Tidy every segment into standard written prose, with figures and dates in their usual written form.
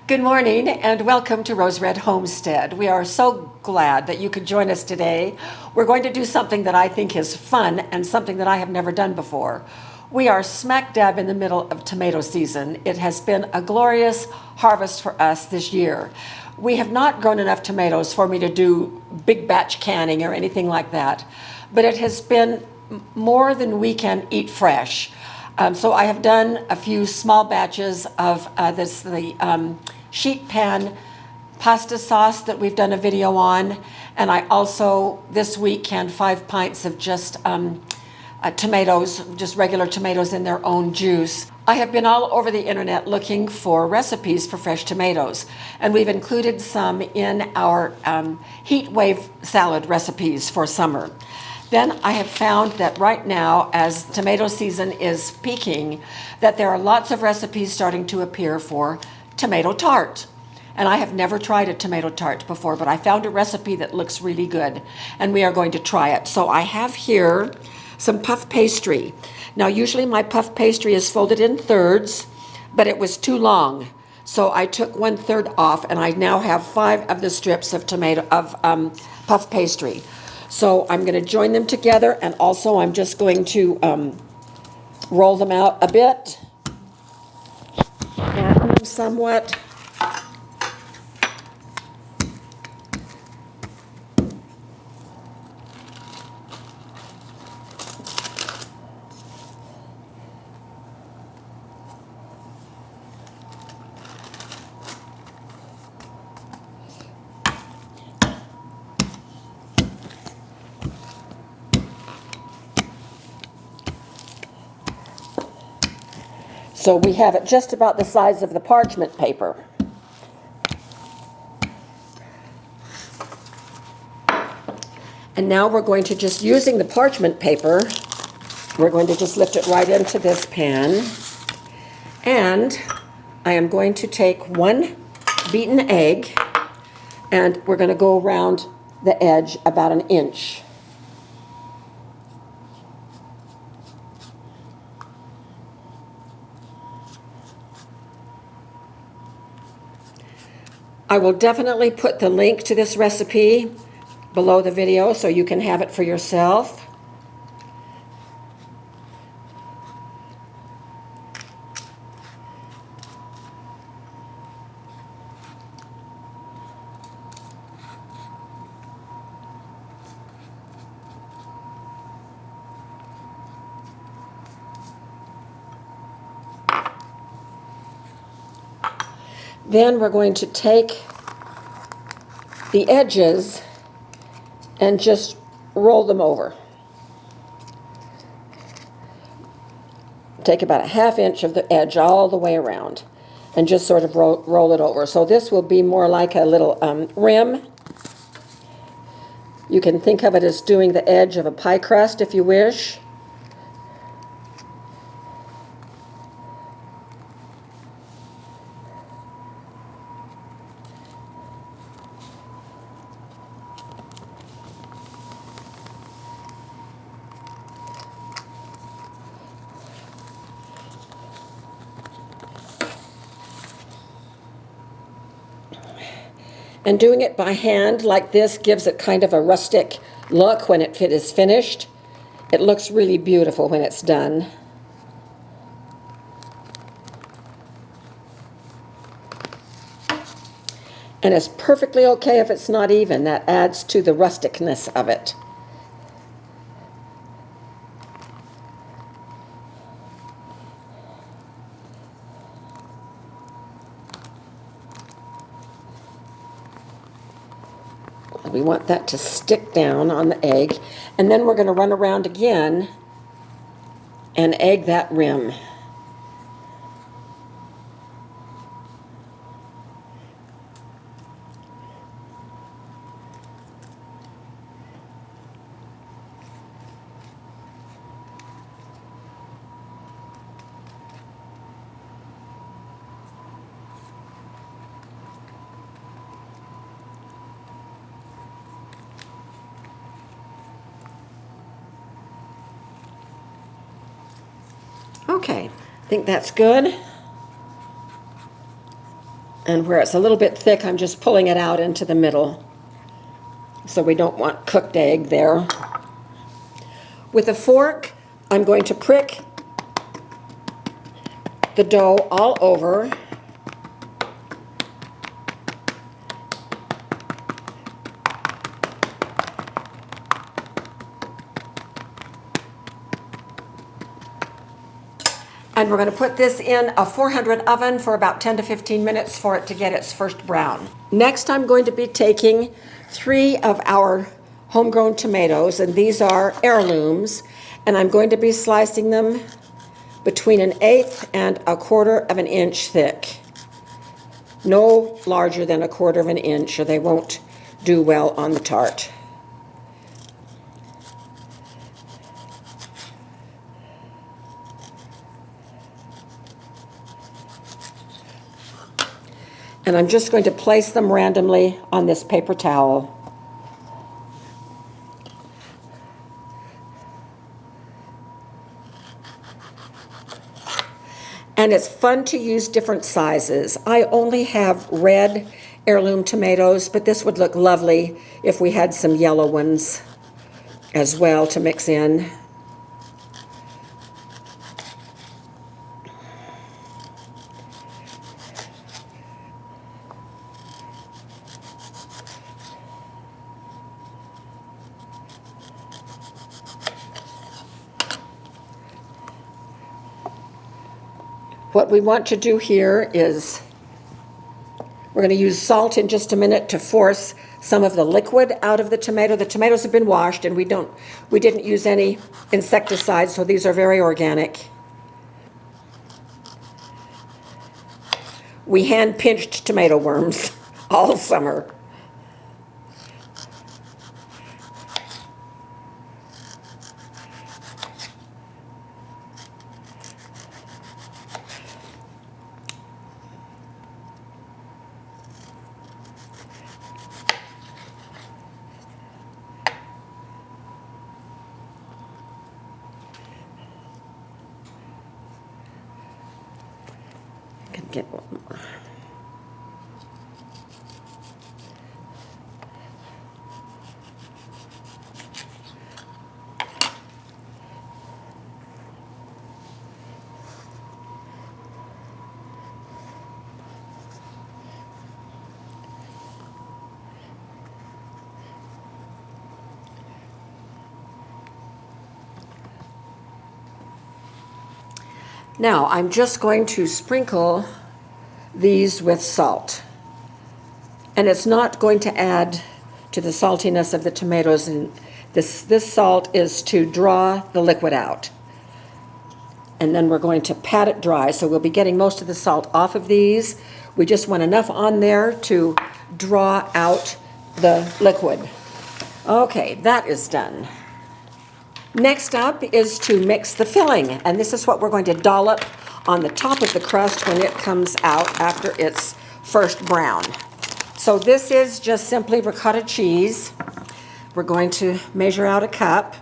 Good morning and welcome to Rose Red Homestead. We are so glad that you could join us today. We're going to do something that I think is fun and something that I have never done before. We are smack dab in the middle of tomato season. It has been a glorious harvest for us this year. We have not grown enough tomatoes for me to do big batch canning or anything like that, but it has been more than we can eat fresh. So I have done a few small batches of the sheet pan pasta sauce that we've done a video on, and I also this week canned 5 pints of just tomatoes, just regular tomatoes in their own juice. I have been all over the internet looking for recipes for fresh tomatoes, and we've included some in our heat wave salad recipes for summer. Then I have found that right now, as tomato season is peaking, that there are lots of recipes starting to appear for tomato tart. And I have never tried a tomato tart before, but I found a recipe that looks really good, and we are going to try it. So I have here some puff pastry. Now, usually my puff pastry is folded in thirds, but it was too long. So I took 1/3 off, and I now have 5 of the strips of puff pastry. So I'm going to join them together, and also I'm just going to roll them out a bit, flatten them somewhat. So we have it just about the size of the parchment paper. And now we're going to just, using the parchment paper, we're going to just lift it right into this pan. And I am going to take 1 beaten egg, and we're going to go around the edge about 1 inch. I will definitely put the link to this recipe below the video so you can have it for yourself. Then we're going to take the edges and just roll them over. Take about 1/2 inch of the edge all the way around and just sort of roll it over. So this will be more like a little rim. You can think of it as doing the edge of a pie crust if you wish. And doing it by hand like this gives it kind of a rustic look when it is finished. It looks really beautiful when it's done. And it's perfectly okay if it's not even. That adds to the rusticness of it. We want that to stick down on the egg, and then we're going to run around again and egg that rim. Okay, I think that's good. And where it's a little bit thick, I'm just pulling it out into the middle. So we don't want cooked egg there. With a fork, I'm going to prick the dough all over. And we're going to put this in a 400 oven for about 10 to 15 minutes for it to get its first brown. Next, I'm going to be taking 3 of our homegrown tomatoes, and these are heirlooms, and I'm going to be slicing them between 1/8 and 1/4 of an inch thick. No larger than 1/4 of an inch, or they won't do well on the tart. And I'm just going to place them randomly on this paper towel. And it's fun to use different sizes. I only have red heirloom tomatoes, but this would look lovely if we had some yellow ones as well to mix in. What we want to do here is we're going to use salt in just a minute to force some of the liquid out of the tomato. The tomatoes have been washed, and we didn't use any insecticides, so these are very organic. We hand-pinched tomato worms all summer. Get one more. Now I'm just going to sprinkle these with salt. And it's not going to add to the saltiness of the tomatoes, and this salt is to draw the liquid out. And then we're going to pat it dry, so we'll be getting most of the salt off of these. We just want enough on there to draw out the liquid. Okay, that is done. Next up is to mix the filling, and this is what we're going to dollop on the top of the crust when it comes out after its first brown. So this is just simply ricotta cheese. We're going to measure out a cup.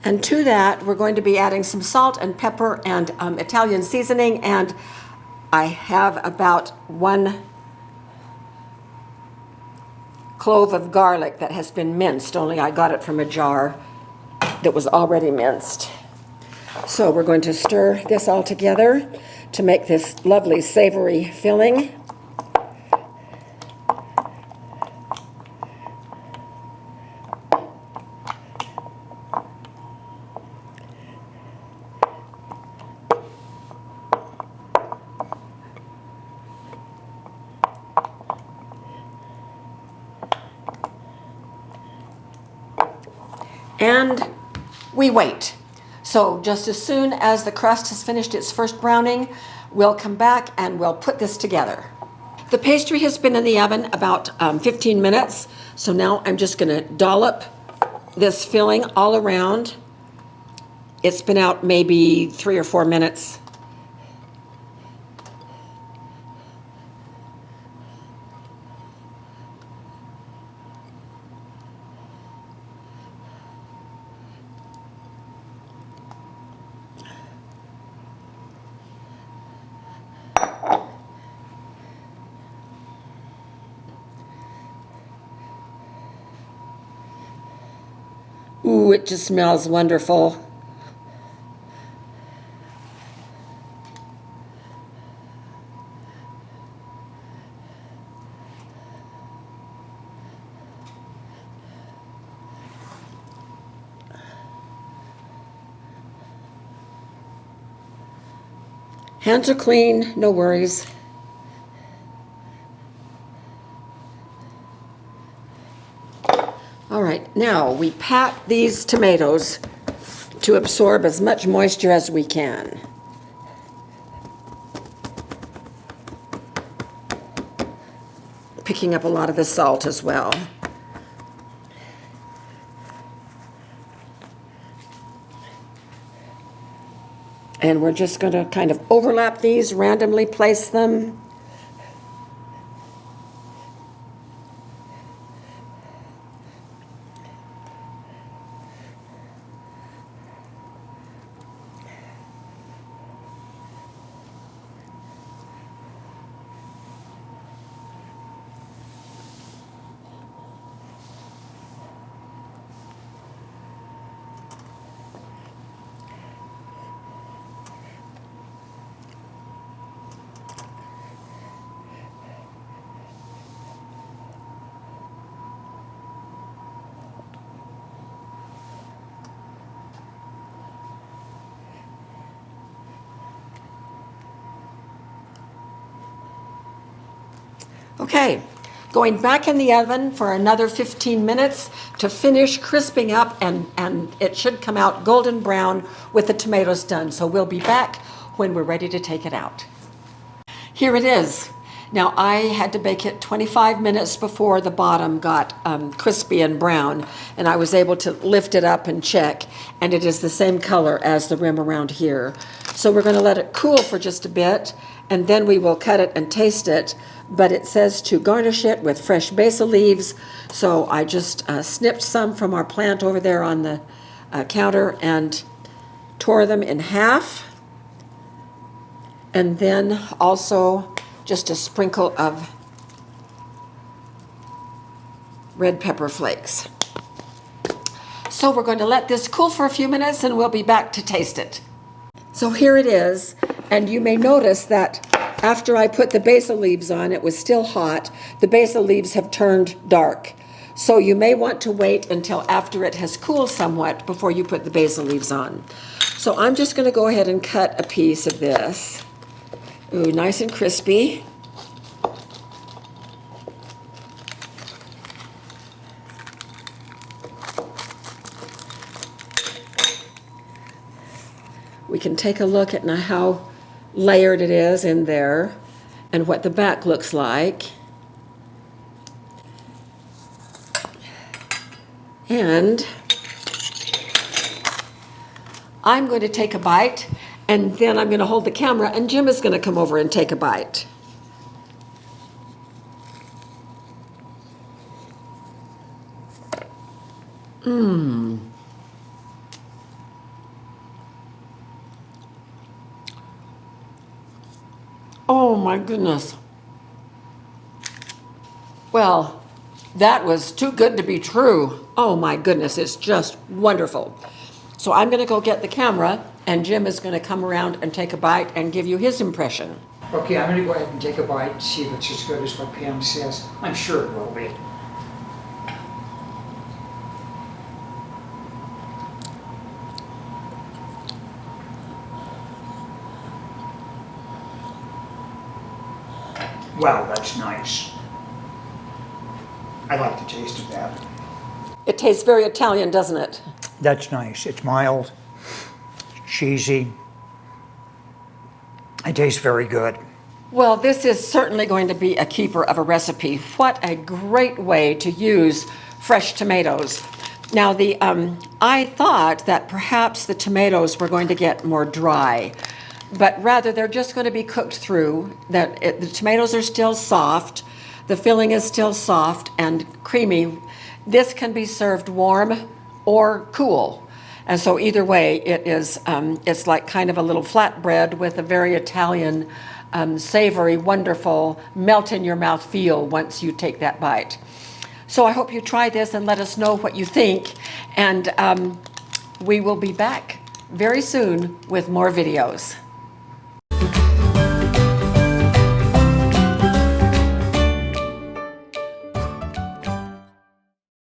And to that, we're going to be adding some salt and pepper and Italian seasoning, and I have about 1 clove of garlic that has been minced, only I got it from a jar that was already minced. So we're going to stir this all together to make this lovely savory filling. And we wait. So just as soon as the crust has finished its first browning, we'll come back and we'll put this together. The pastry has been in the oven about 15 minutes. So now I'm just gonna dollop this filling all around. It's been out maybe 3 or 4 minutes. Ooh, it just smells wonderful. Hands are clean, no worries. All right, now we pat these tomatoes to absorb as much moisture as we can. Picking up a lot of the salt as well. And we're just going to kind of overlap these, randomly place them. Okay, going back in the oven for another 15 minutes to finish crisping up, and it should come out golden brown with the tomatoes done. So we'll be back when we're ready to take it out. Here it is. Now I had to bake it 25 minutes before the bottom got crispy and brown, and I was able to lift it up and check, and it is the same color as the rim around here. So we're going to let it cool for just a bit, and then we will cut it and taste it. But it says to garnish it with fresh basil leaves, so I just snipped some from our plant over there on the counter and tore them in half. And then also just a sprinkle of red pepper flakes. So we're going to let this cool for a few minutes and we'll be back to taste it. So here it is, and you may notice that after I put the basil leaves on, it was still hot. The basil leaves have turned dark. So you may want to wait until after it has cooled somewhat before you put the basil leaves on. So I'm just going to go ahead and cut a piece of this. Ooh, nice and crispy. We can take a look at how layered it is in there and what the back looks like. And I'm going to take a bite, and then I'm going to hold the camera, and Jim is going to come over and take a bite. Oh my goodness. Well, that was too good to be true. Oh my goodness, it's just wonderful. So I'm going to go get the camera, and Jim is going to come around and take a bite and give you his impression. Okay, I'm going to go ahead and take a bite and see if it's as good as what Pam says. I'm sure it will be. Wow, that's nice. I like the taste of that. It tastes very Italian, doesn't it? That's nice. It's mild, cheesy. It tastes very good. Well, this is certainly going to be a keeper of a recipe. What a great way to use fresh tomatoes. Now, I thought that perhaps the tomatoes were going to get more dry, but rather they're just going to be cooked through. The tomatoes are still soft, the filling is still soft and creamy. This can be served warm or cool. And so either way, it's like kind of a little flatbread with a very Italian, savory, wonderful, melt in your mouth feel once you take that bite. So I hope you try this and let us know what you think. And we will be back very soon with more videos.